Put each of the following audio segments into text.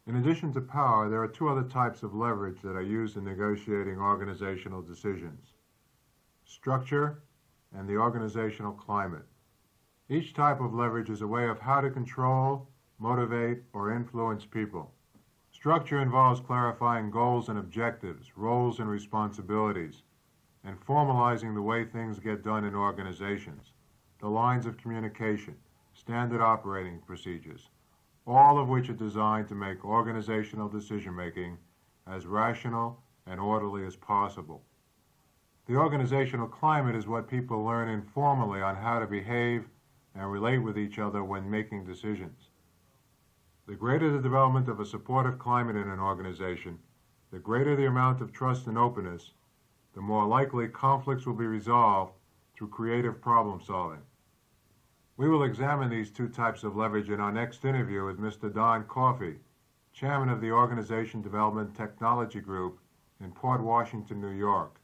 In addition to power, there are two other types of leverage that are used in negotiating organizational decisions: structure and the organizational climate. Each type of leverage is a way of how to control, motivate, or influence people. Structure involves clarifying goals and objectives, roles and responsibilities, and formalizing the way things get done in organizations, the lines of communication, standard operating procedures, all of which are designed to make organizational decision-making as rational and orderly as possible. The organizational climate is what people learn informally on how to behave and relate with each other when making decisions. The greater the development of a supportive climate in an organization, the greater the amount of trust and openness, the more likely conflicts will be resolved through creative problem solving. We will examine these two types of leverage in our next interview with Mr. Donn, Chairman of the Organization Development Technology Group in Port Washington, New York.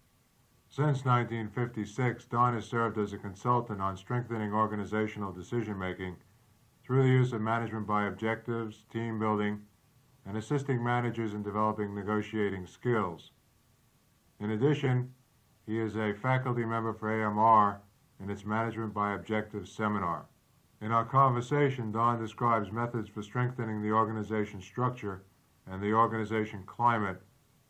Since 1956, Donn has served as a consultant on strengthening organizational decision-making through the use of management by objectives, team building, and assisting managers in developing negotiating skills. In addition, he is a faculty member for AMR in its Management by Objectives seminar. In our conversation, Donn describes methods for strengthening the organization structure and the organization climate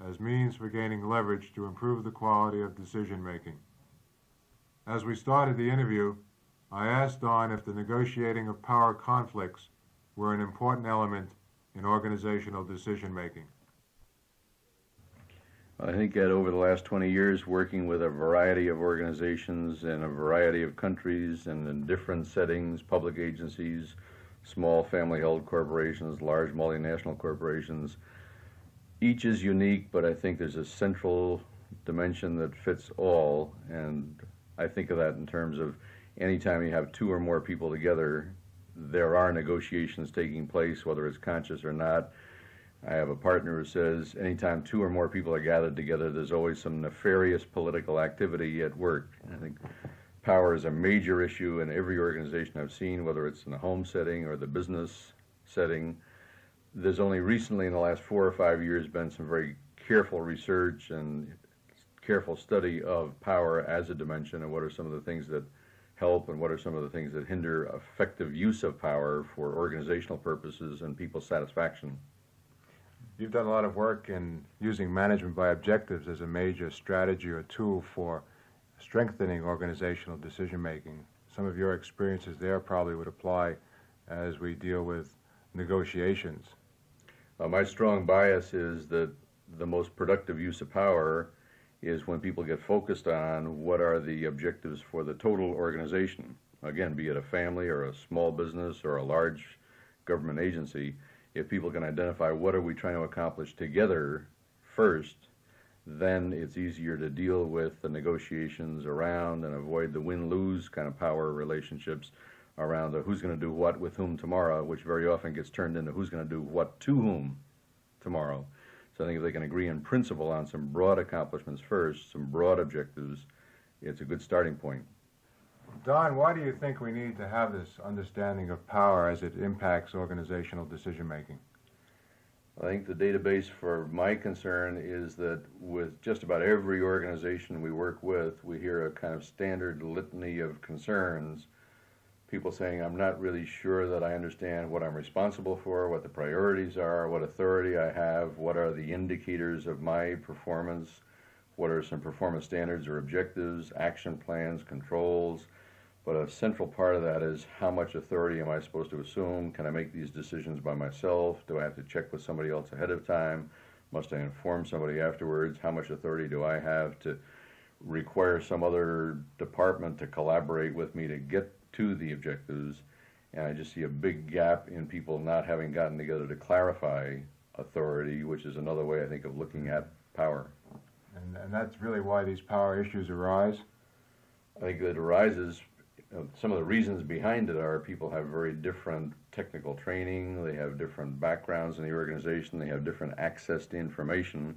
as means for gaining leverage to improve the quality of decision-making. As we started the interview, I asked Donn if the negotiating of power conflicts were an important element in organizational decision-making. I think that over the last 20 years, working with a variety of organizations in a variety of countries and in different settings, public agencies, small family-held corporations, large multinational corporations, each is unique, but I think there's a central dimension that fits all, and I think of that in terms of anytime you have two or more people together, there are negotiations taking place, whether it's conscious or not. I have a partner who says anytime two or more people are gathered together, there's always some nefarious political activity at work. I think power is a major issue in every organization I've seen, whether it's in the home setting or the business setting. There's only recently in the last 4 or 5 years been some very careful research and careful study of power as a dimension and what are some of the things that help and what are some of the things that hinder effective use of power for organizational purposes and people's satisfaction. You've done a lot of work in using management by objectives as a major strategy or tool for strengthening organizational decision-making. Some of your experiences there probably would apply as we deal with negotiations. My strong bias is that the most productive use of power is when people get focused on what are the objectives for the total organization. Again, be it a family or a small business or a large government agency, if people can identify what are we trying to accomplish together first, then it's easier to deal with the negotiations around and avoid the win-lose kind of power relationships around the who's going to do what with whom tomorrow, which very often gets turned into who's going to do what to whom tomorrow. So I think if they can agree in principle on some broad accomplishments first, some broad objectives, it's a good starting point. Donn, why do you think we need to have this understanding of power as it impacts organizational decision-making? I think the database for my concern is that with just about every organization we work with, we hear a kind of standard litany of concerns. People saying, I'm not really sure that I understand what I'm responsible for, what the priorities are, what authority I have, what are the indicators of my performance, what are some performance standards or objectives, action plans, controls. But a central part of that is how much authority am I supposed to assume? Can I make these decisions by myself? Do I have to check with somebody else ahead of time? Must I inform somebody afterwards? How much authority do I have to require some other department to collaborate with me to get to the objectives? And I just see a big gap in people not having gotten together to clarify authority, which is another way, I think, of looking at power. And that's really why these power issues arise? I think that arises, some of the reasons behind it are people have very different technical training, they have different backgrounds in the organization, they have different access to information,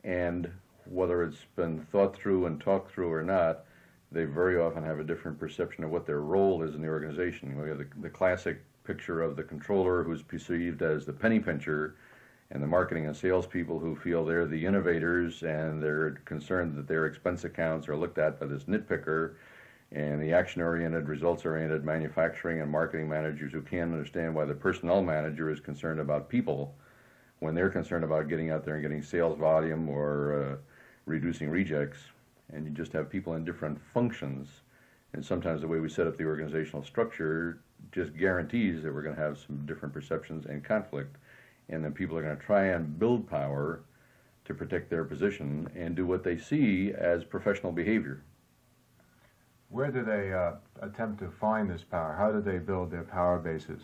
and whether it's been thought through and talked through or not, they very often have a different perception of what their role is in the organization. We have the classic picture of the controller who's perceived as the penny pincher, and the marketing and salespeople who feel they're the innovators and they're concerned that their expense accounts are looked at by this nitpicker, and the action-oriented, results-oriented manufacturing and marketing managers who can't understand why the personnel manager is concerned about people when they're concerned about getting out there and getting sales volume or reducing rejects. And you just have people in different functions. And sometimes the way we set up the organizational structure just guarantees that we're going to have some different perceptions and conflict. And then people are going to try and build power to protect their position and do what they see as professional behavior. Where do they attempt to find this power? How do they build their power bases?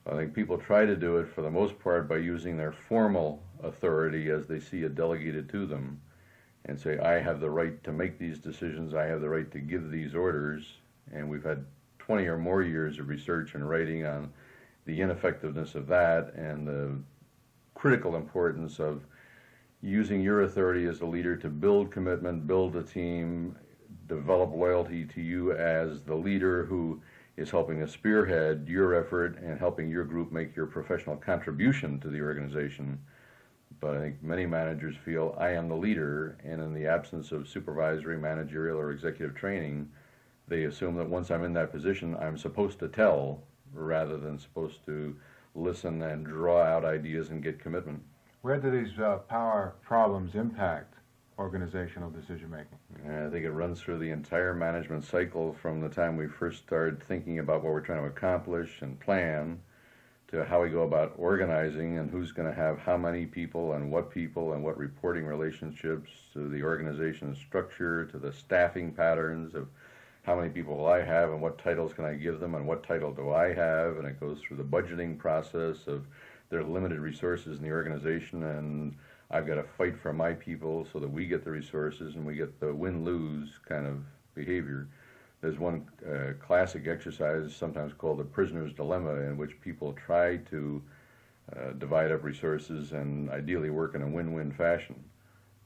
I think people try to do it for the most part by using their formal authority as they see it delegated to them and say, I have the right to make these decisions, I have the right to give these orders. And we've had 20 or more years of research and writing on the ineffectiveness of that and the critical importance of using your authority as a leader to build commitment, build a team, develop loyalty to you as the leader who is helping to spearhead your effort and helping your group make your professional contribution to the organization. But I think many managers feel I am the leader, and in the absence of supervisory, managerial, or executive training, they assume that once I'm in that position, I'm supposed to tell rather than supposed to listen and draw out ideas and get commitment. Where do these power problems impact organizational decision-making? I think it runs through the entire management cycle from the time we first start thinking about what we're trying to accomplish and plan to how we go about organizing and who's going to have how many people and what reporting relationships, to the organization structure, to the staffing patterns of how many people will I have and what titles can I give them and what title do I have, and it goes through the budgeting process of their limited resources in the organization and I've got to fight for my people so that we get the resources and we get the win-lose kind of behavior. There's one classic exercise sometimes called the prisoner's dilemma, in which people try to divide up resources and ideally work in a win-win fashion.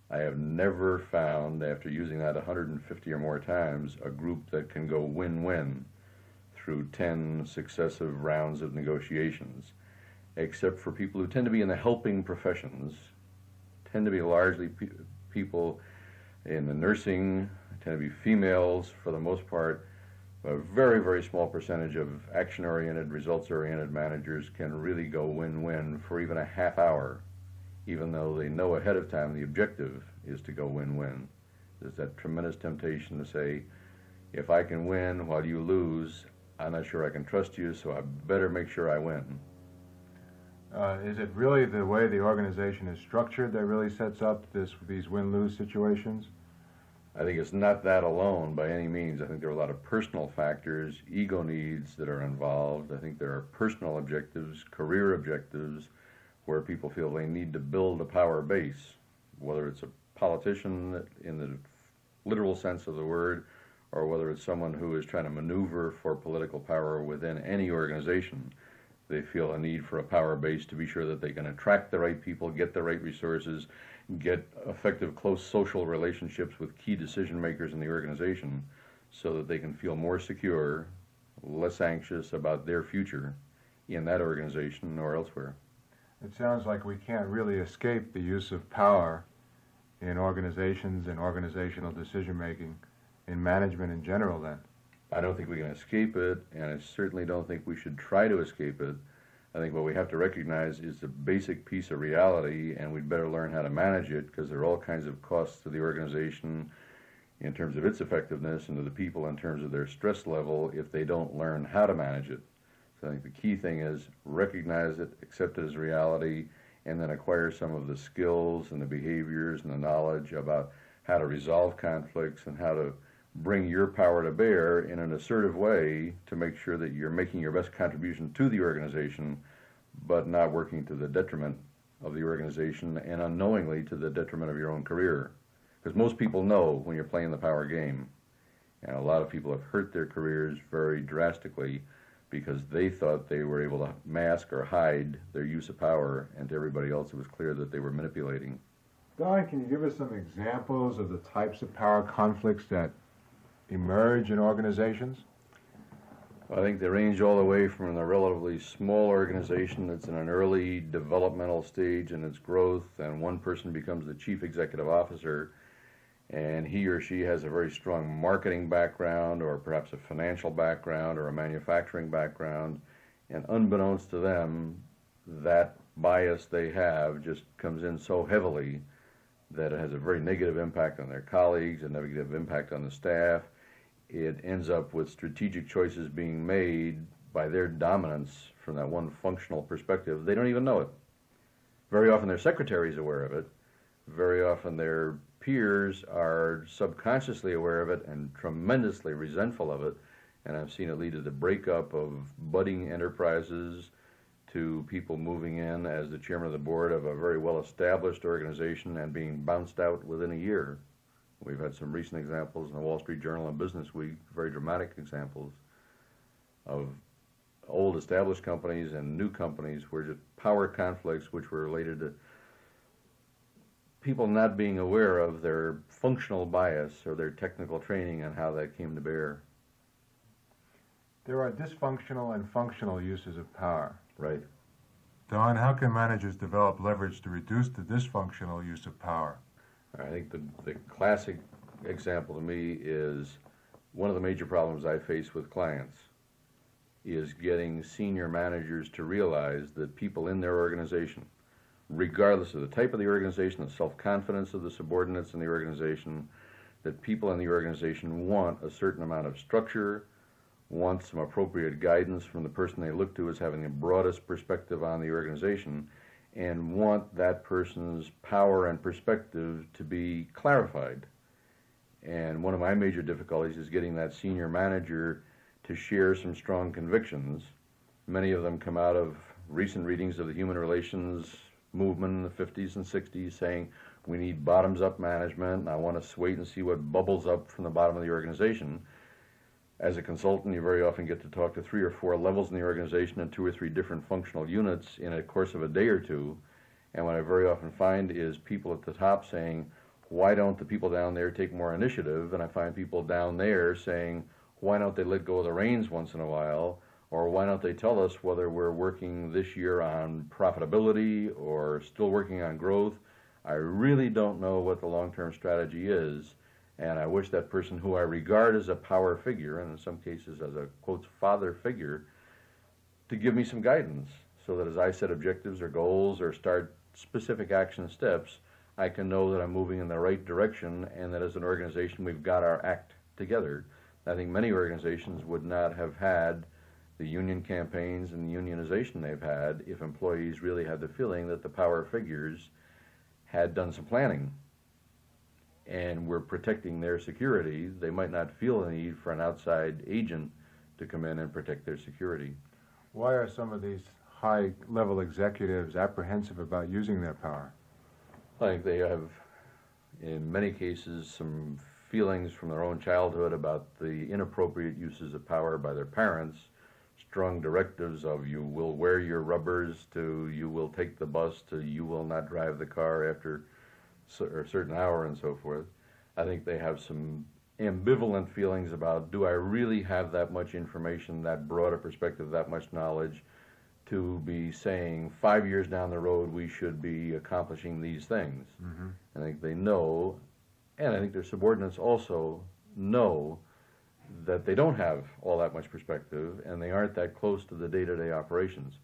I have never found, after using that 150 or more times, a group that can go win-win through 10 successive rounds of negotiations, except for people who tend to be in the helping professions, tend to be largely people in the nursing, tend to be females for the most part. A very, very small percentage of action-oriented, results-oriented managers can really go win-win for even a half hour, even though they know ahead of time the objective is to go win-win. There's that tremendous temptation to say, if I can win while you lose, I'm not sure I can trust you, so I better make sure I win. Is it really the way the organization is structured that really sets up these win-lose situations? I think it's not that alone by any means. I think there are a lot of personal factors, ego needs that are involved. I think there are personal objectives, career objectives, where people feel they need to build a power base, whether it's a politician in the literal sense of the word, or whether it's someone who is trying to maneuver for political power within any organization. They feel a need for a power base to be sure that they can attract the right people, get the right resources, get effective close social relationships with key decision makers in the organization so that they can feel more secure, less anxious about their future in that organization or elsewhere. It sounds like we can't really escape the use of power in organizations and organizational decision-making, in management in general then. I don't think we can escape it, and I certainly don't think we should try to escape it. I think what we have to recognize is the basic piece of reality, and we'd better learn how to manage it, because there are all kinds of costs to the organization in terms of its effectiveness and to the people in terms of their stress level if they don't learn how to manage it. So I think the key thing is recognize it, accept it as reality, and then acquire some of the skills and the behaviors and the knowledge about how to resolve conflicts and how to bring your power to bear in an assertive way to make sure that you're making your best contribution to the organization, but not working to the detriment of the organization and unknowingly to the detriment of your own career. Because most people know when you're playing the power game, and a lot of people have hurt their careers very drastically because they thought they were able to mask or hide their use of power, and to everybody else it was clear that they were manipulating. Donn, can you give us some examples of the types of power conflicts that emerge in organizations? I think they range all the way from a relatively small organization that's in an early developmental stage in its growth, and one person becomes the chief executive officer, and he or she has a very strong marketing background, or perhaps a financial background, or a manufacturing background, and unbeknownst to them, that bias they have just comes in so heavily that it has a very negative impact on their colleagues, a negative impact on the staff. It ends up with strategic choices being made by their dominance from that one functional perspective. They don't even know it. Very often their secretary is aware of it. Very often their peers are subconsciously aware of it and tremendously resentful of it. And I've seen it lead to the breakup of budding enterprises, to people moving in as the chairman of the board of a very well-established organization and being bounced out within a year. We've had some recent examples in the Wall Street Journal and Business Week, very dramatic examples of old established companies and new companies where just power conflicts which were related to people not being aware of their functional bias or their technical training and how that came to bear. There are dysfunctional and functional uses of power. Right. Donn, how can managers develop leverage to reduce the dysfunctional use of power? I think the classic example to me is one of the major problems I face with clients is getting senior managers to realize that people in their organization, regardless of the type of the organization, the self-confidence of the subordinates in the organization, that people in the organization want a certain amount of structure, want some appropriate guidance from the person they look to as having the broadest perspective on the organization, and want that person's power and perspective to be clarified. And one of my major difficulties is getting that senior manager to share some strong convictions. Many of them come out of recent readings of the human relations movement in the 50s and 60s saying we need bottoms-up management, and I want to wait and see what bubbles up from the bottom of the organization. As a consultant, you very often get to talk to 3 or 4 levels in the organization and 2 or 3 different functional units in a course of a day or two. And what I very often find is people at the top saying, why don't the people down there take more initiative? And I find people down there saying, why don't they let go of the reins once in a while? Or why don't they tell us whether we're working this year on profitability or still working on growth? I really don't know what the long-term strategy is. And I wish that person who I regard as a power figure, and in some cases as a, quote, father figure, to give me some guidance so that as I set objectives or goals or start specific action steps, I can know that I'm moving in the right direction and that as an organization we've got our act together. I think many organizations would not have had the union campaigns and the unionization they've had if employees really had the feeling that the power figures had done some planning and were protecting their security. They might not feel the need for an outside agent to come in and protect their security. Why are some of these high-level executives apprehensive about using their power? I think they have, in many cases, some feelings from their own childhood about the inappropriate uses of power by their parents, strong directives of you will wear your rubbers to you will take the bus to you will not drive the car after a certain hour and so forth. I think they have some ambivalent feelings about, do I really have that much information, that broad a perspective, that much knowledge to be saying 5 years down the road we should be accomplishing these things. Mm-hmm. I think they know, and I think their subordinates also know that they don't have all that much perspective and they aren't that close to the day-to-day operations.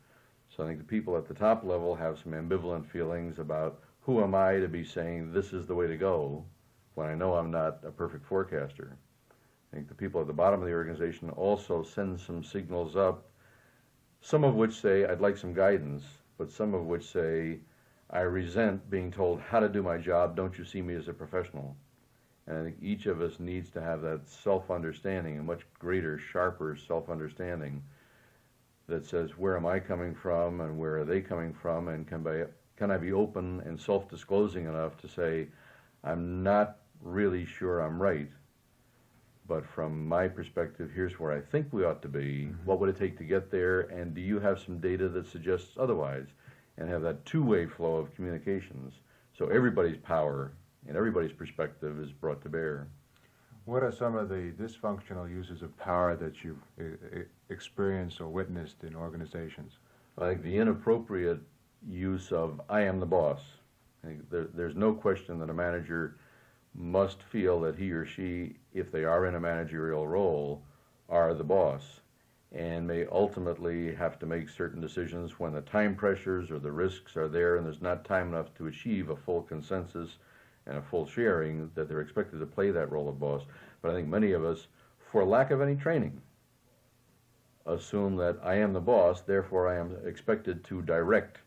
So I think the people at the top level have some ambivalent feelings about, who am I to be saying this is the way to go when I know I'm not a perfect forecaster? I think the people at the bottom of the organization also send some signals up, some of which say, I'd like some guidance, but some of which say, I resent being told how to do my job, don't you see me as a professional? And I think each of us needs to have that self-understanding, a much greater, sharper self-understanding that says, where am I coming from and where are they coming from, and can I be open and self-disclosing enough to say, I'm not really sure I'm right, but from my perspective, here's where I think we ought to be. Mm-hmm. What would it take to get there, and do you have some data that suggests otherwise? And have that two-way flow of communications so everybody's power and everybody's perspective is brought to bear. What are some of the dysfunctional uses of power that you've experienced or witnessed in organizations? Like the inappropriate use of "I am the boss." I think there's no question that a manager must feel that he or she, if they are in a managerial role, are the boss, and may ultimately have to make certain decisions when the time pressures or the risks are there and there's not time enough to achieve a full consensus and a full sharing, that they're expected to play that role of boss. But I think many of us, for lack of any training, assume that I am the boss, therefore I am expected to direct.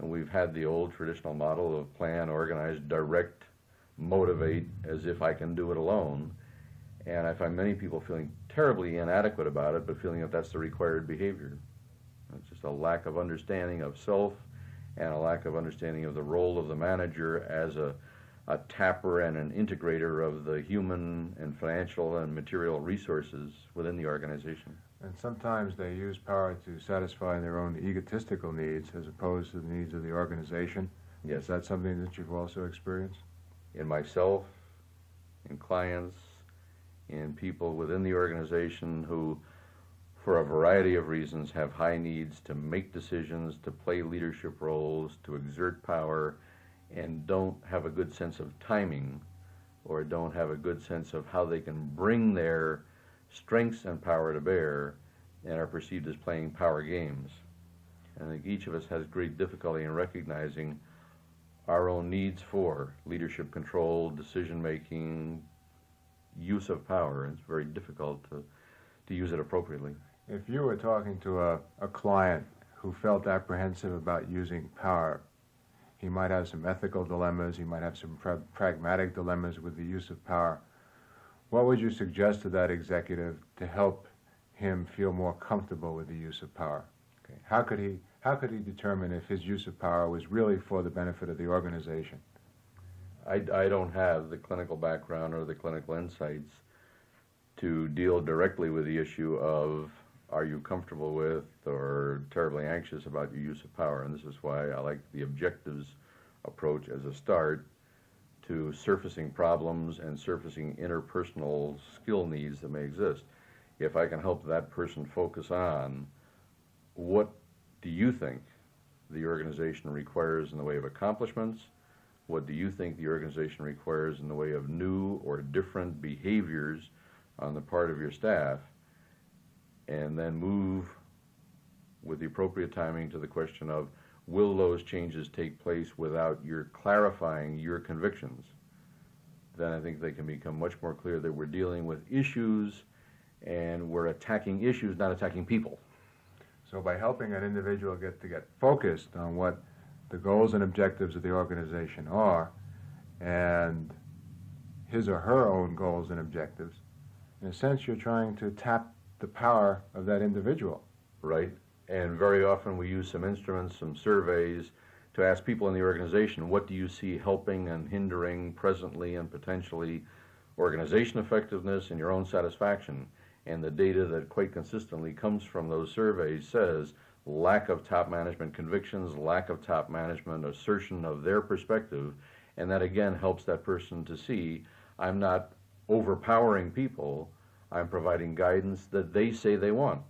And we've had the old traditional model of plan, organize, direct, motivate, as if I can do it alone. And I find many people feeling terribly inadequate about it, but feeling that that's the required behavior. It's just a lack of understanding of self and a lack of understanding of the role of the manager as a tapper and an integrator of the human and financial and material resources within the organization. And sometimes they use power to satisfy their own egotistical needs as opposed to the needs of the organization. Yes. Is that something that you've also experienced? In myself, in clients, in people within the organization who, for a variety of reasons, have high needs to make decisions, to play leadership roles, to exert power, and don't have a good sense of timing, or don't have a good sense of how they can bring their strengths and power to bear, and are perceived as playing power games. And I think each of us has great difficulty in recognizing our own needs for leadership control, decision-making, use of power. It's very difficult to use it appropriately. If you were talking to a client who felt apprehensive about using power, he might have some ethical dilemmas, he might have some pragmatic dilemmas with the use of power. What would you suggest to that executive to help him feel more comfortable with the use of power? Okay. How could he determine if his use of power was really for the benefit of the organization? I don't have the clinical background or the clinical insights to deal directly with the issue of are you comfortable with or terribly anxious about your use of power. And this is why I like the objectives approach as a start to surfacing problems and surfacing interpersonal skill needs that may exist. If I can help that person focus on what do you think the organization requires in the way of accomplishments, what do you think the organization requires in the way of new or different behaviors on the part of your staff, and then move with the appropriate timing to the question of will those changes take place without your clarifying your convictions, then I think they can become much more clear that we're dealing with issues and we're attacking issues, not attacking people. So by helping an individual get focused on what the goals and objectives of the organization are, and his or her own goals and objectives, in a sense you're trying to tap the power of that individual. Right. And very often we use some instruments, some surveys, to ask people in the organization, what do you see helping and hindering presently and potentially organization effectiveness and your own satisfaction? And the data that quite consistently comes from those surveys says lack of top management convictions, lack of top management assertion of their perspective, and that again helps that person to see, I'm not overpowering people, I'm providing guidance that they say they want.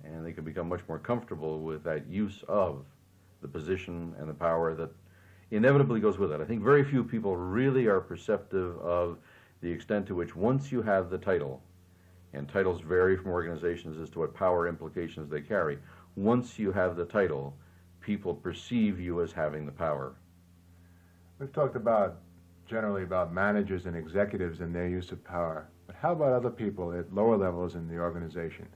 And they can become much more comfortable with that use of the position and the power that inevitably goes with it. I think very few people really are perceptive of the extent to which once you have the title, and titles vary from organizations as to what power implications they carry, once you have the title, people perceive you as having the power. We've talked generally about managers and executives and their use of power, but how about other people at lower levels in the organization?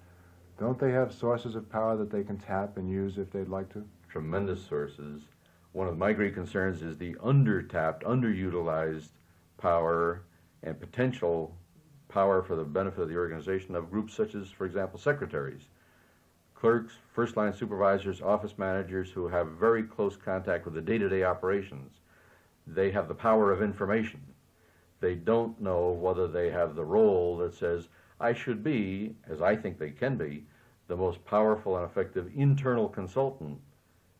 Don't they have sources of power that they can tap and use if they'd like to? Tremendous sources. One of my great concerns is the under-tapped, underutilized power and potential power for the benefit of the organization of groups such as, for example, secretaries, clerks, first-line supervisors, office managers who have very close contact with the day-to-day operations. They have the power of information. They don't know whether they have the role that says, I should be, as I think they can be, the most powerful and effective internal consultant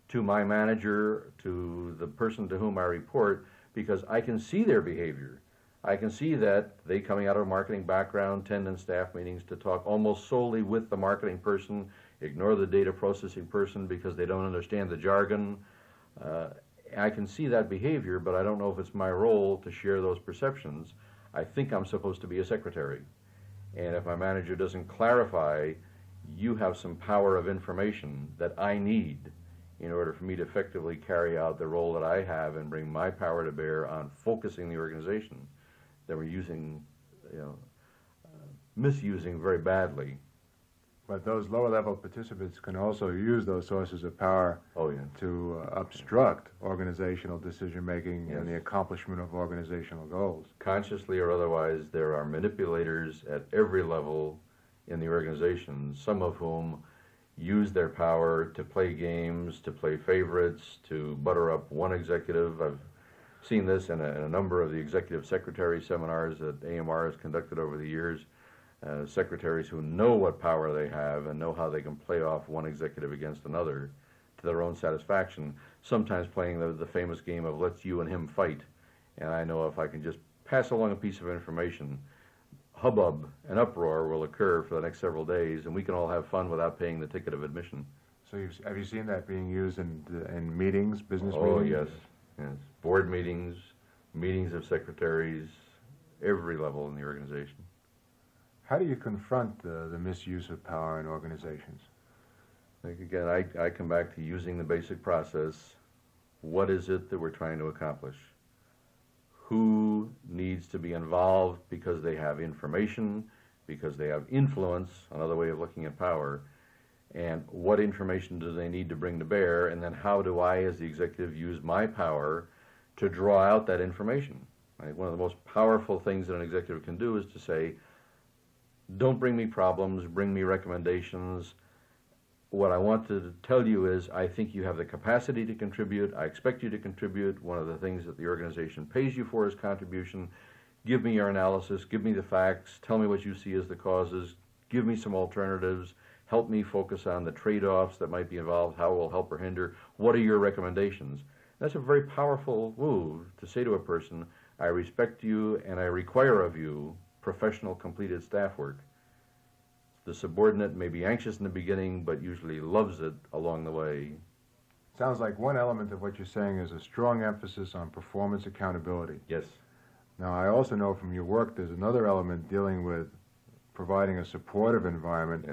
to my manager, to the person to whom I report, because I can see their behavior. I can see that they, coming out of a marketing background, tend in staff meetings to talk almost solely with the marketing person, ignore the data processing person because they don't understand the jargon. I can see that behavior, but I don't know if it's my role to share those perceptions. I think I'm supposed to be a secretary. And if my manager doesn't clarify, you have some power of information that I need in order for me to effectively carry out the role that I have and bring my power to bear on focusing the organization, that we're using, misusing very badly. But those lower-level participants can also use those sources of power to obstruct organizational decision-making and the accomplishment of organizational goals. Consciously or otherwise, there are manipulators at every level in the organization, some of whom use their power to play games, to play favorites, to butter up one executive. I've seen this in a number of the executive secretary seminars that AMR has conducted over the years. Secretaries who know what power they have and know how they can play off one executive against another to their own satisfaction, sometimes playing the famous game of let's you and him fight. And I know if I can just pass along a piece of information, hubbub and uproar will occur for the next several days, and we can all have fun without paying the ticket of admission. So have you seen that being used in meetings, business meetings? Oh, yes. Board meetings, meetings of secretaries, every level in the organization. How do you confront the misuse of power in organizations? Again, I come back to using the basic process. What is it that we're trying to accomplish? Who needs to be involved because they have information, because they have influence, another way of looking at power, and what information do they need to bring to bear, and then how do I, as the executive, use my power to draw out that information? I think one of the most powerful things that an executive can do is to say, don't bring me problems, bring me recommendations. What I want to tell you is I think you have the capacity to contribute. I expect you to contribute. One of the things that the organization pays you for is contribution. Give me your analysis. Give me the facts. Tell me what you see as the causes. Give me some alternatives. Help me focus on the trade-offs that might be involved, how it will help or hinder. What are your recommendations? That's a very powerful move to say to a person, I respect you and I require of you professional completed staff work. The subordinate may be anxious in the beginning, but usually loves it along the way. Sounds like one element of what you're saying is a strong emphasis on performance accountability. Yes. Now, I also know from your work there's another element dealing with providing a supportive environment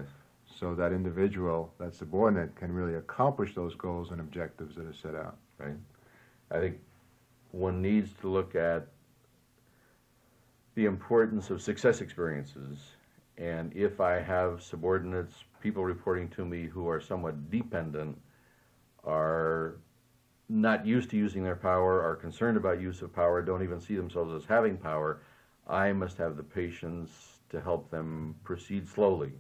so that individual, that subordinate, can really accomplish those goals and objectives that are set out. Right. I think one needs to look at the importance of success experiences. And if I have subordinates, people reporting to me who are somewhat dependent, are not used to using their power, are concerned about use of power, don't even see themselves as having power, I must have the patience to help them proceed slowly.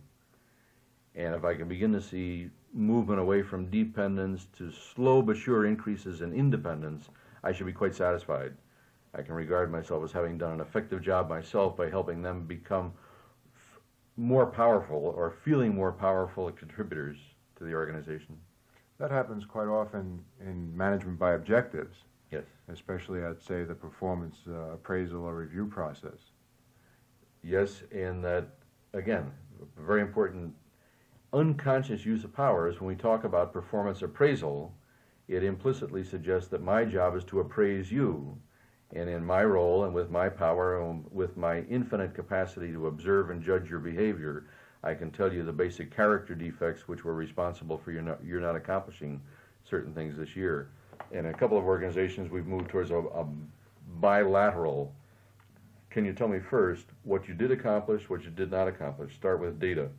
And if I can begin to see movement away from dependence to slow but sure increases in independence, I should be quite satisfied. I can regard myself as having done an effective job myself by helping them become more powerful or feeling more powerful contributors to the organization. That happens quite often in management by objectives. Yes. Especially at, say, the performance appraisal or review process. Yes, and that, again, very important unconscious use of power is when we talk about performance appraisal, it implicitly suggests that my job is to appraise you. And in my role and with my power and with my infinite capacity to observe and judge your behavior, I can tell you the basic character defects which were responsible for you're not accomplishing certain things this year. In a couple of organizations, we've moved towards a bilateral. Can you tell me first what you did accomplish, what you did not accomplish? Start with data.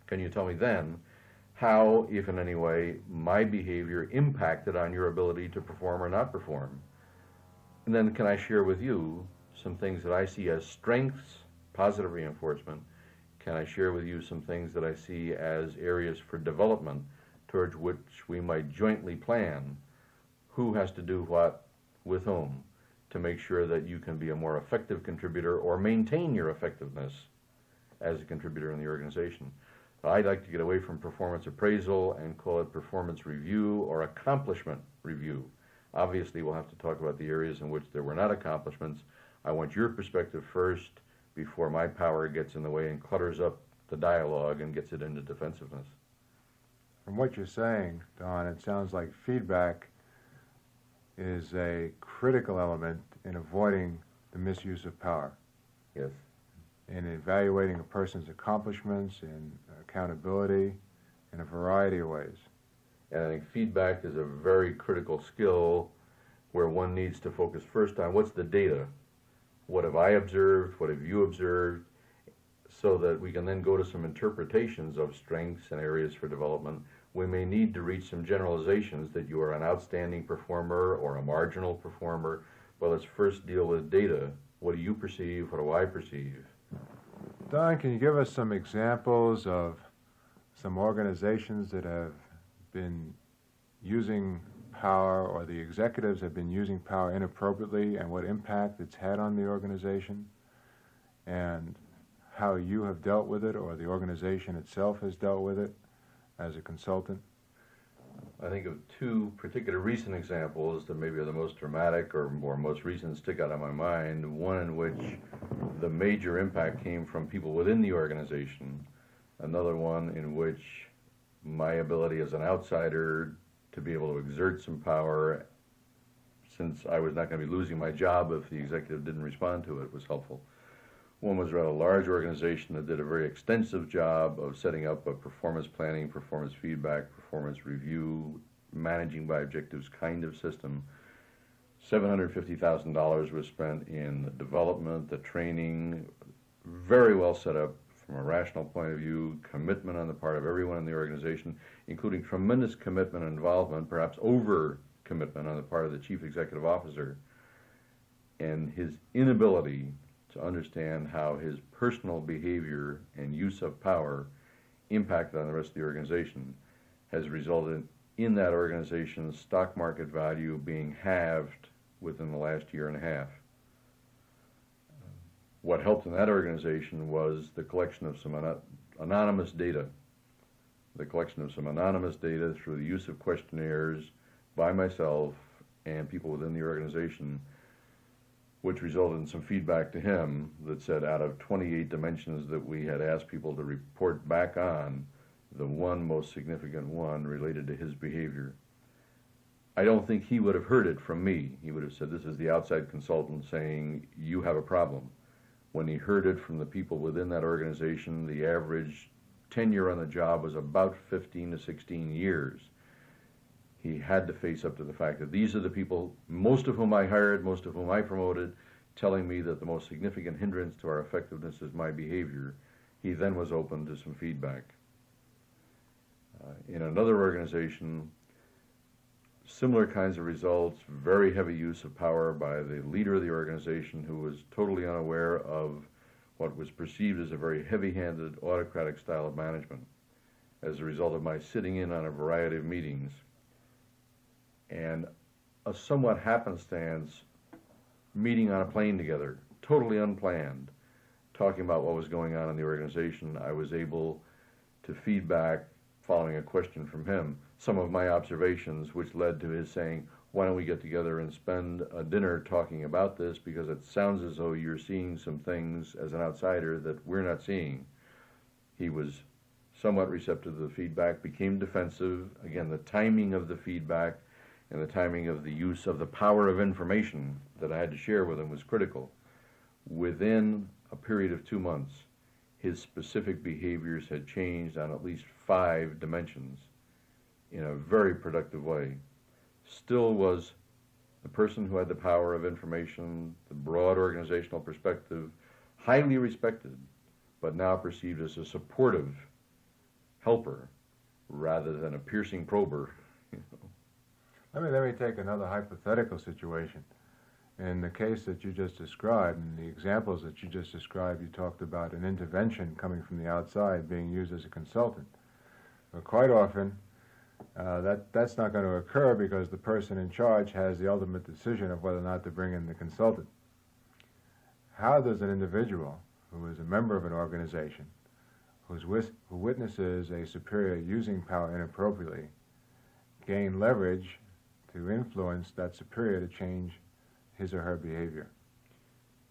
Can you tell me then how, if in any way, my behavior impacted on your ability to perform or not perform? And then can I share with you some things that I see as strengths, positive reinforcement? Can I share with you some things that I see as areas for development towards which we might jointly plan who has to do what with whom to make sure that you can be a more effective contributor or maintain your effectiveness as a contributor in the organization? I'd like to get away from performance appraisal and call it performance review or accomplishment review. Obviously, we'll have to talk about the areas in which there were not accomplishments. I want your perspective first before my power gets in the way and clutters up the dialogue and gets it into defensiveness. From what you're saying, Donn, it sounds like feedback is a critical element in avoiding the misuse of power. Yes. In evaluating a person's accomplishments, in accountability, in a variety of ways. And I think feedback is a very critical skill where one needs to focus first on what's the data. What have I observed? What have you observed? So that we can then go to some interpretations of strengths and areas for development. We may need to reach some generalizations that you are an outstanding performer or a marginal performer, but let's first deal with data. What do you perceive? What do I perceive? Donn, can you give us some examples of some organizations that have been using power, or the executives have been using power inappropriately, and what impact it's had on the organization, and how you have dealt with it, or the organization itself has dealt with it as a consultant? I think of two particular recent examples that maybe are the most dramatic or most recent stick out of my mind. One in which the major impact came from people within the organization. Another one in which my ability as an outsider to be able to exert some power, since I was not going to be losing my job if the executive didn't respond to it, was helpful. One was around a large organization that did a very extensive job of setting up a performance planning, performance feedback, performance review, managing by objectives kind of system. $750,000 was spent in the development, the training, very well set up from a rational point of view, commitment on the part of everyone in the organization, including tremendous commitment and involvement, perhaps over commitment on the part of the chief executive officer, and his inability to understand how his personal behavior and use of power impacted on the rest of the organization has resulted in that organization's stock market value being halved within the last year and a half. What helped in that organization was the collection of some anonymous data. The collection of some anonymous data through the use of questionnaires by myself and people within the organization, which resulted in some feedback to him that said out of 28 dimensions that we had asked people to report back on, the one most significant one related to his behavior. I don't think he would have heard it from me. He would have said, this is the outside consultant saying, you have a problem. When he heard it from the people within that organization, the average tenure on the job was about 15 to 16 years. He had to face up to the fact that these are the people, most of whom I hired, most of whom I promoted, telling me that the most significant hindrance to our effectiveness is my behavior. He then was open to some feedback. In another organization, similar kinds of results, very heavy use of power by the leader of the organization, who was totally unaware of what was perceived as a very heavy-handed autocratic style of management as a result of my sitting in on a variety of meetings. And a somewhat happenstance meeting on a plane together, totally unplanned, talking about what was going on in the organization. I was able to feedback, following a question from him, some of my observations, which led to his saying, why don't we get together and spend a dinner talking about this, because it sounds as though you're seeing some things as an outsider that we're not seeing. He was somewhat receptive to the feedback, became defensive. Again, the timing of the feedback and the timing of the use of the power of information that I had to share with him was critical. Within a period of 2 months, his specific behaviors had changed on at least 5 dimensions in a very productive way. Still was the person who had the power of information, the broad organizational perspective, highly respected, but now perceived as a supportive helper rather than a piercing prober. Let me take another hypothetical situation. In the case that you just described, and the examples that you just described, you talked about an intervention coming from the outside being used as a consultant. But quite often, that's not going to occur because the person in charge has the ultimate decision of whether or not to bring in the consultant. How does an individual who is a member of an organization, who witnesses a superior using power inappropriately, gain leverage to influence that superior to change his or her behavior?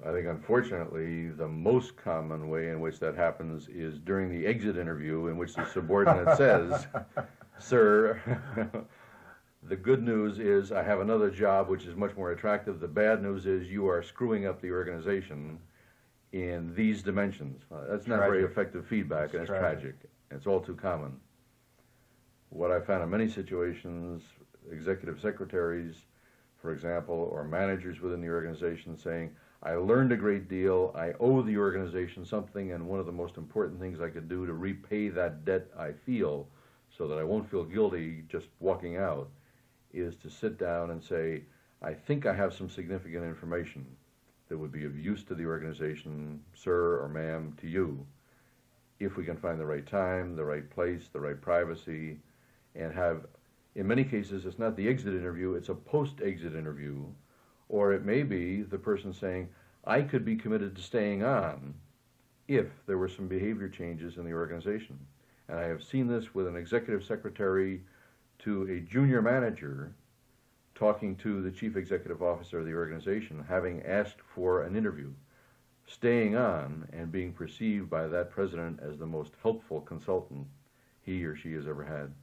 I think, unfortunately, the most common way in which that happens is during the exit interview, in which the subordinate says, "Sir, the good news is I have another job which is much more attractive. The bad news is you are screwing up the organization in these dimensions." That's not very effective feedback, and it's tragic. It's all too common. What I found in many situations, executive secretaries, for example, or managers within the organization saying, "I learned a great deal, I owe the organization something, and one of the most important things I could do to repay that debt I feel, so that I won't feel guilty just walking out, is to sit down and say, I think I have some significant information that would be of use to the organization, sir or ma'am, to you, if we can find the right time, the right place, the right privacy, and have, in many cases, it's not the exit interview, it's a post-exit interview, or it may be the person saying, I could be committed to staying on if there were some behavior changes in the organization. And I have seen this with an executive secretary to a junior manager talking to the chief executive officer of the organization, having asked for an interview, staying on and being perceived by that president as the most helpful consultant he or she has ever had.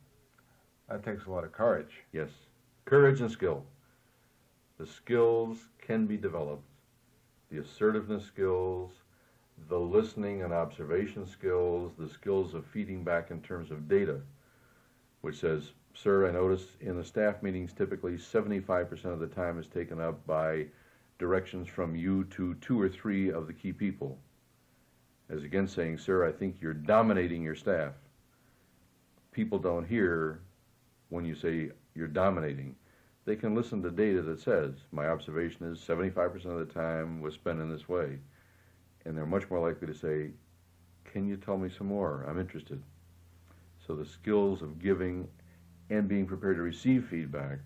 That takes a lot of courage. Yes, courage and skill. The skills can be developed. The assertiveness skills, the listening and observation skills, the skills of feeding back in terms of data, which says, sir, I noticed in the staff meetings typically 75% of the time is taken up by directions from you to 2 or 3 of the key people. As again saying, sir, I think you're dominating your staff. People don't hear when you say you're dominating. They can listen to data that says, my observation is 75% of the time was spent in this way. And they're much more likely to say, can you tell me some more? I'm interested. So the skills of giving and being prepared to receive feedback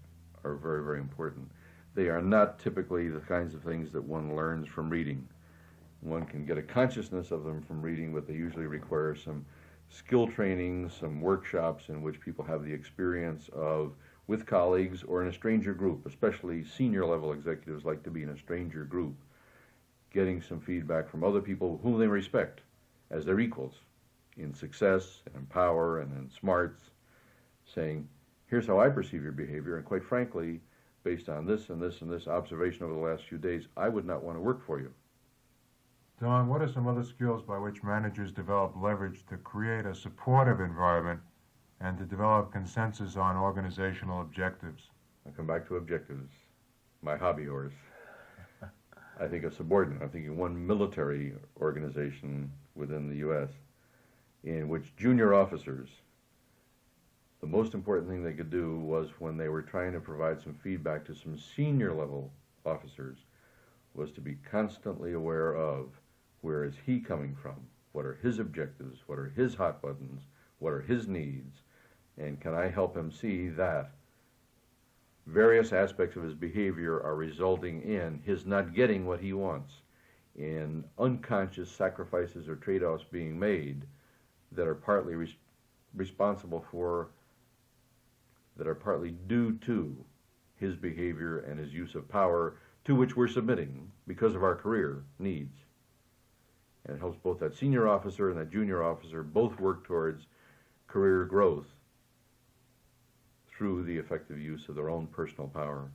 are very, very important. They are not typically the kinds of things that one learns from reading. One can get a consciousness of them from reading, but they usually require some skill training, some workshops in which people have the experience of, with colleagues or in a stranger group, especially senior level executives like to be in a stranger group, getting some feedback from other people whom they respect as their equals in success and in power and in smarts, saying, here's how I perceive your behavior, and quite frankly, based on this and this and this observation over the last few days, I would not want to work for you. Donn, what are some other skills by which managers develop leverage to create a supportive environment and to develop consensus on organizational objectives? I'll come back to objectives, my hobby horse. I think a subordinate, I'm thinking one military organization within the U.S. in which junior officers, the most important thing they could do was when they were trying to provide some feedback to some senior level officers was to be constantly aware of where is he coming from, what are his objectives, what are his hot buttons, what are his needs, and can I help him see that various aspects of his behavior are resulting in his not getting what he wants, in unconscious sacrifices or trade-offs being made that are partly responsible for, that are partly due to his behavior and his use of power, to which we're submitting because of our career needs. And it helps both that senior officer and that junior officer both work towards career growth through the effective use of their own personal power.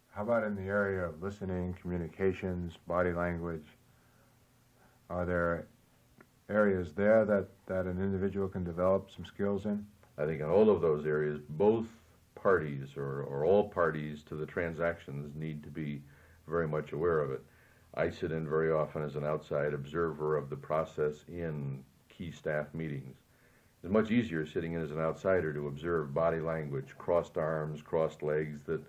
How about in the area of listening, communications, body language? Are there areas there that an individual can develop some skills in? I think in all of those areas, both parties or all parties to the transactions need to be very much aware of it. I sit in very often as an outside observer of the process in key staff meetings. It's much easier sitting in as an outsider to observe body language, crossed arms, crossed legs that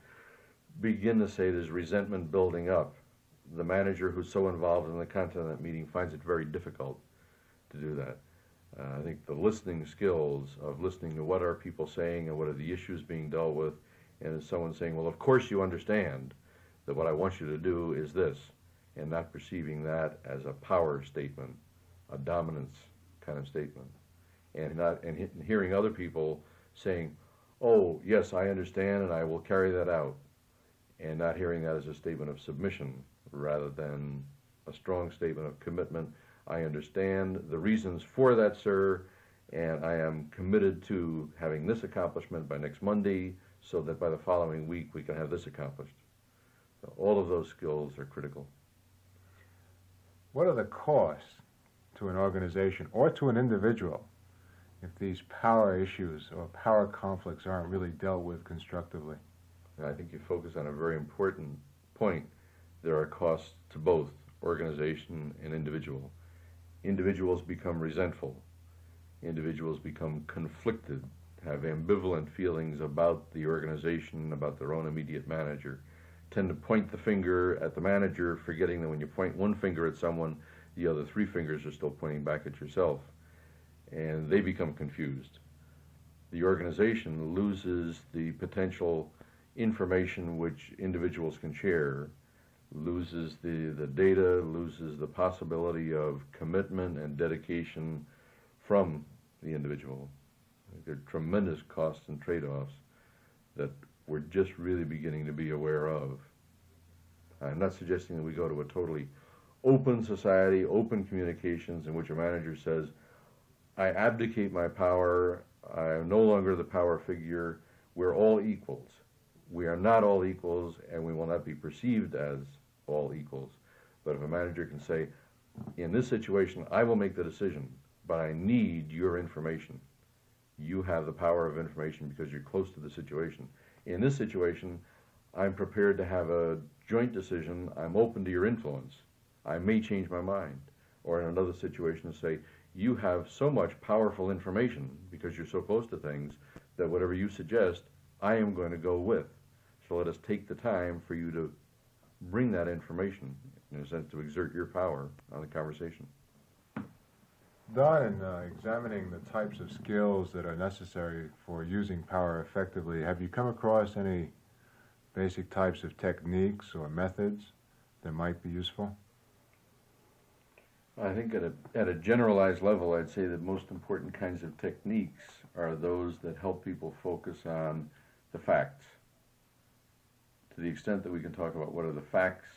begin to say there's resentment building up. The manager who's so involved in the content of that meeting finds it very difficult to do that. I think the listening skills of listening to what are people saying and what are the issues being dealt with, and is someone saying, well, of course you understand that what I want you to do is this, and not perceiving that as a power statement, a dominance kind of statement, and hearing other people saying, oh, yes, I understand, and I will carry that out, and not hearing that as a statement of submission rather than a strong statement of commitment. I understand the reasons for that, sir, and I am committed to having this accomplishment by next Monday so that by the following week we can have this accomplished. So all of those skills are critical. What are the costs to an organization or to an individual if these power issues or power conflicts aren't really dealt with constructively? And I think you focus on a very important point. There are costs to both organization and individual. Individuals become resentful. Individuals become conflicted, have ambivalent feelings about the organization, about their own immediate manager, tend to point the finger at the manager, forgetting that when you point one finger at someone, the other three fingers are still pointing back at yourself, and they become confused. The organization loses the potential information which individuals can share, loses the data, loses the possibility of commitment and dedication from the individual. There are tremendous costs and trade-offs that we're just really beginning to be aware of. I'm not suggesting that we go to a totally open society, open communications in which a manager says, I abdicate my power, I am no longer the power figure, we're all equals. We are not all equals, and we will not be perceived as all equals. But if a manager can say, in this situation, I will make the decision, but I need your information. You have the power of information because you're close to the situation. In this situation, I'm prepared to have a joint decision. I'm open to your influence. I may change my mind. Or in another situation, say, you have so much powerful information because you're so close to things that whatever you suggest, I am going to go with. So let us take the time for you to bring that information, in a sense, to exert your power on the conversation. Donn, in examining the types of skills that are necessary for using power effectively, have you come across any basic types of techniques or methods that might be useful? I think at a generalized level, I'd say the most important kinds of techniques are those that help people focus on the facts. To the extent that we can talk about what are the facts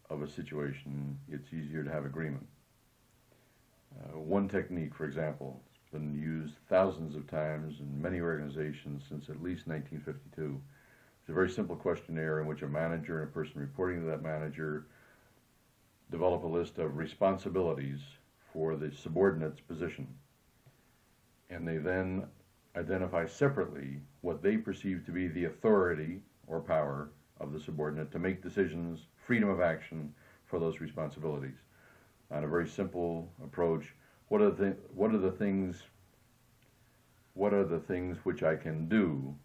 of a situation, it's easier to have agreement. One technique, for example, has been used thousands of times in many organizations since at least 1952. It's a very simple questionnaire in which a manager and a person reporting to that manager develop a list of responsibilities for the subordinate's position. And they then identify separately what they perceive to be the authority or power of the subordinate to make decisions, freedom of action for those responsibilities. On a very simple approach, what are the things which I can do,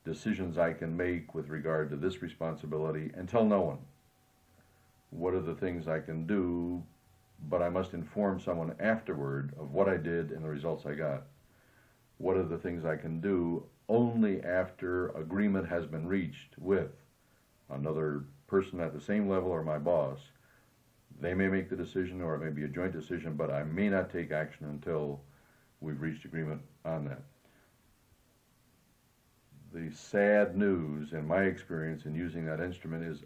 decisions I can make with regard to this responsibility and tell no one? What are the things I can do, but I must inform someone afterward of what I did and the results I got? What are the things I can do only after agreement has been reached with another person at the same level or my boss? They may make the decision, or it may be a joint decision, but I may not take action until we've reached agreement on that. The sad news, in my experience in using that instrument, is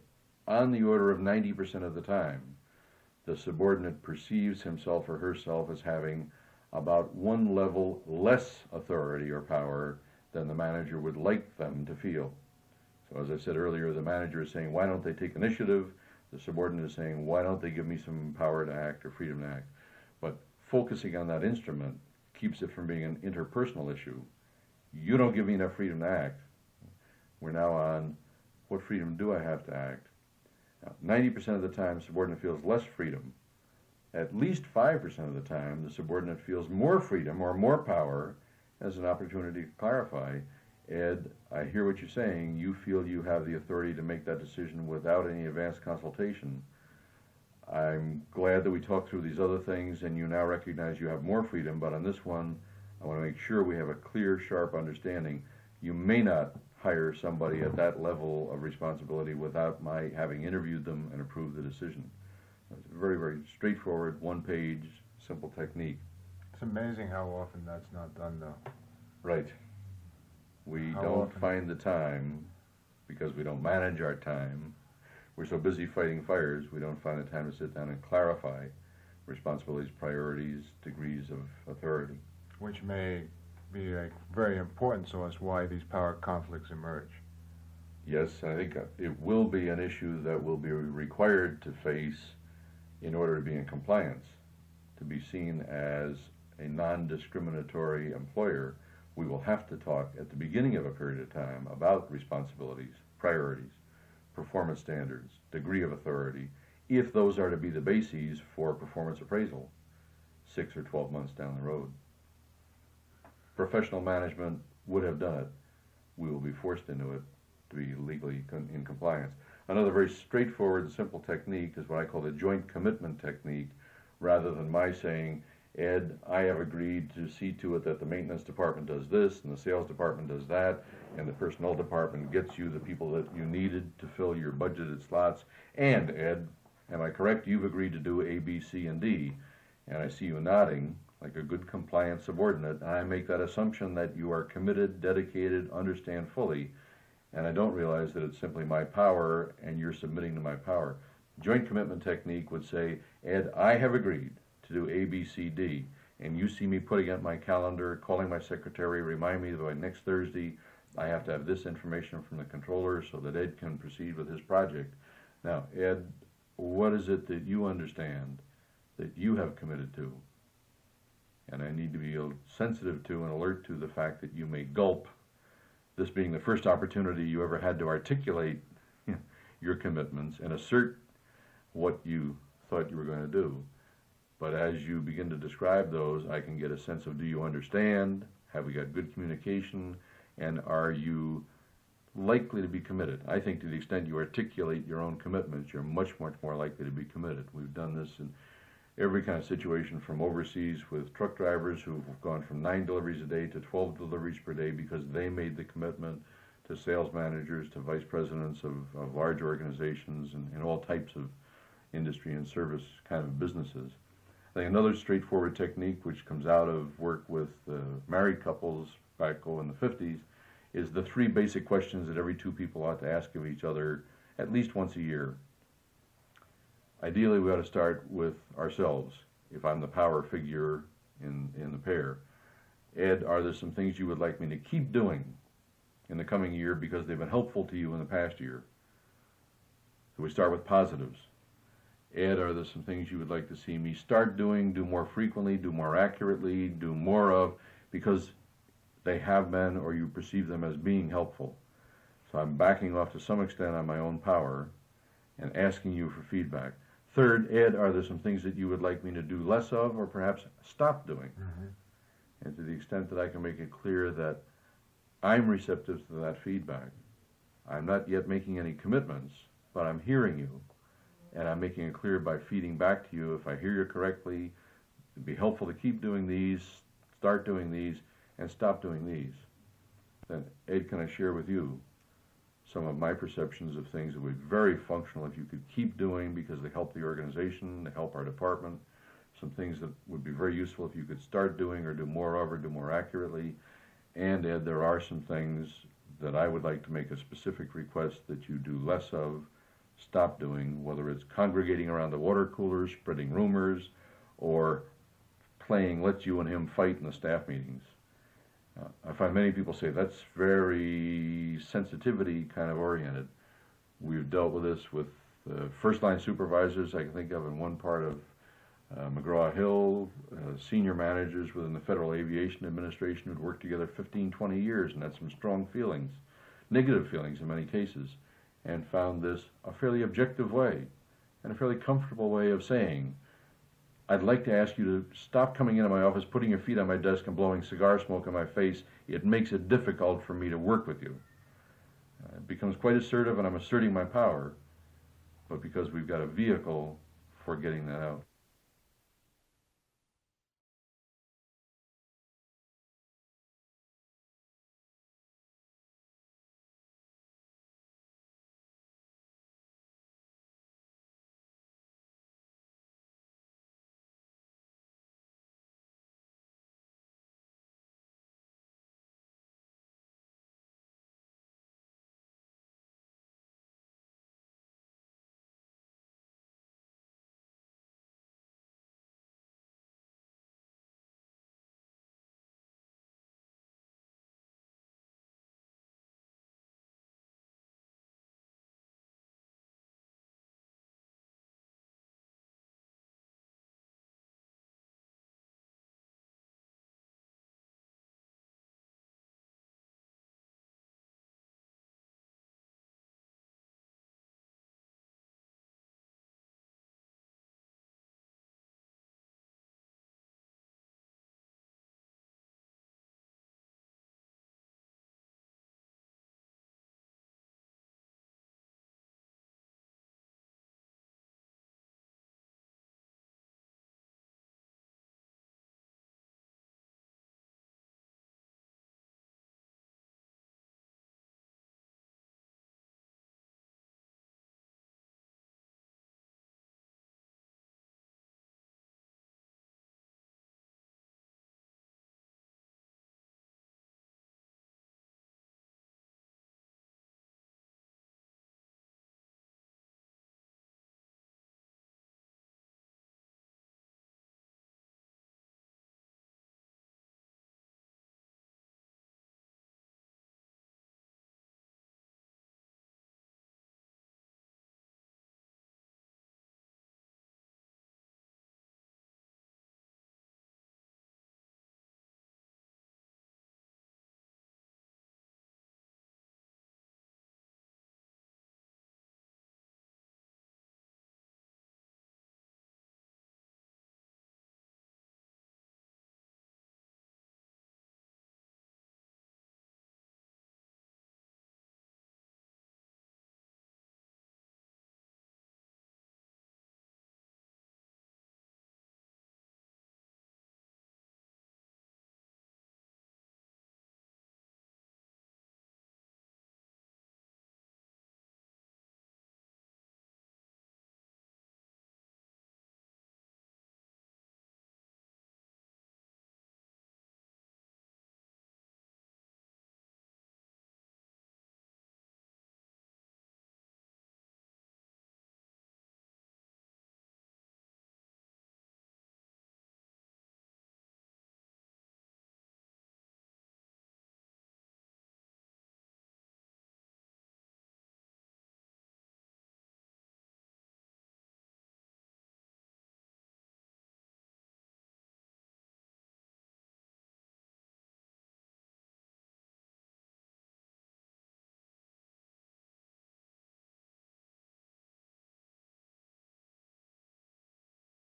on the order of 90% of the time, the subordinate perceives himself or herself as having about one level less authority or power than the manager would like them to feel. So as I said earlier, the manager is saying, why don't they take initiative? The subordinate is saying, why don't they give me some power to act or freedom to act? But focusing on that instrument keeps it from being an interpersonal issue. You don't give me enough freedom to act. We're now on, what freedom do I have to act? Now, 90% of the time, the subordinate feels less freedom. At least 5% of the time, the subordinate feels more freedom or more power as an opportunity to clarify. Ed, I hear what you're saying. You feel you have the authority to make that decision without any advanced consultation. I'm glad that we talked through these other things and you now recognize you have more freedom, but on this one, I want to make sure we have a clear, sharp understanding. You may not hire somebody at that level of responsibility without my having interviewed them and approved the decision. It's a very, very straightforward, one-page, simple technique. It's amazing how often that's not done, though. Right. We How don't often? find the time because we don't manage our time. We're so busy fighting fires, we don't find the time to sit down and clarify responsibilities, priorities, degrees of authority. Which may be a very important source why these power conflicts emerge. Yes, I think it will be an issue that will be required to face in order to be in compliance, to be seen as a non-discriminatory employer. We will have to talk at the beginning of a period of time about responsibilities, priorities, performance standards, degree of authority, if those are to be the bases for performance appraisal 6 or 12 months down the road. Professional management would have done it. We will be forced into it to be legally in compliance. Another very straightforward and simple technique is what I call the joint commitment technique, rather than my saying, Ed, I have agreed to see to it that the maintenance department does this, and the sales department does that, and the personnel department gets you the people that you needed to fill your budgeted slots, and Ed, am I correct, you've agreed to do A, B, C, and D, and I see you nodding like a good compliant subordinate, and I make that assumption that you are committed, dedicated, understand fully, and I don't realize that it's simply my power and you're submitting to my power. Joint commitment technique would say, Ed, I have agreed to do A, B, C, D, and you see me putting out my calendar, calling my secretary, remind me that by next Thursday I have to have this information from the controller so that Ed can proceed with his project. Now, Ed, what is it that you understand that you have committed to? And I need to be sensitive to and alert to the fact that you may gulp, this being the first opportunity you ever had to articulate your commitments and assert what you thought you were going to do. But as you begin to describe those, I can get a sense of, do you understand? Have we got good communication? And are you likely to be committed? I think to the extent you articulate your own commitments, you're much, much more likely to be committed. We've done this in every kind of situation, from overseas with truck drivers who've gone from 9 deliveries a day to 12 deliveries per day because they made the commitment, to sales managers, to vice presidents of large organizations and all types of industry and service kind of businesses. I think another straightforward technique which comes out of work with married couples back in the 50s is the 3 basic questions that every 2 people ought to ask of each other at least once a year. Ideally, we ought to start with ourselves, if I'm the power figure in the pair. Ed, are there some things you would like me to keep doing in the coming year because they've been helpful to you in the past year? So we start with positives. Ed, are there some things you would like to see me start doing, do more frequently, do more accurately, do more of, because they have been or you perceive them as being helpful? So I'm backing off to some extent on my own power and asking you for feedback. Third, Ed, are there some things that you would like me to do less of or perhaps stop doing? And to the extent that I can make it clear that I'm receptive to that feedback, I'm not yet making any commitments, but I'm hearing you, and I'm making it clear by feeding back to you, if I hear you correctly, it'd be helpful to keep doing these, start doing these, and stop doing these. Then, Ed, can I share with you some of my perceptions of things that would be very functional if you could keep doing because they help the organization, they help our department, some things that would be very useful if you could start doing or do more of or do more accurately. And Ed, there are some things that I would like to make a specific request that you do less of, stop doing, whether it's congregating around the water cooler, spreading rumors, or playing let you and him fight in the staff meetings. I find many people say that's very sensitivity kind of oriented. We've dealt with this with first-line supervisors I can think of in one part of McGraw-Hill, senior managers within the Federal Aviation Administration who'd worked together 15, 20 years and had some strong feelings, negative feelings in many cases, and found this a fairly objective way and a fairly comfortable way of saying, I'd like to ask you to stop coming into my office, putting your feet on my desk and blowing cigar smoke in my face. It makes it difficult for me to work with you. It becomes quite assertive, and I'm asserting my power, but because we've got a vehicle for getting that out.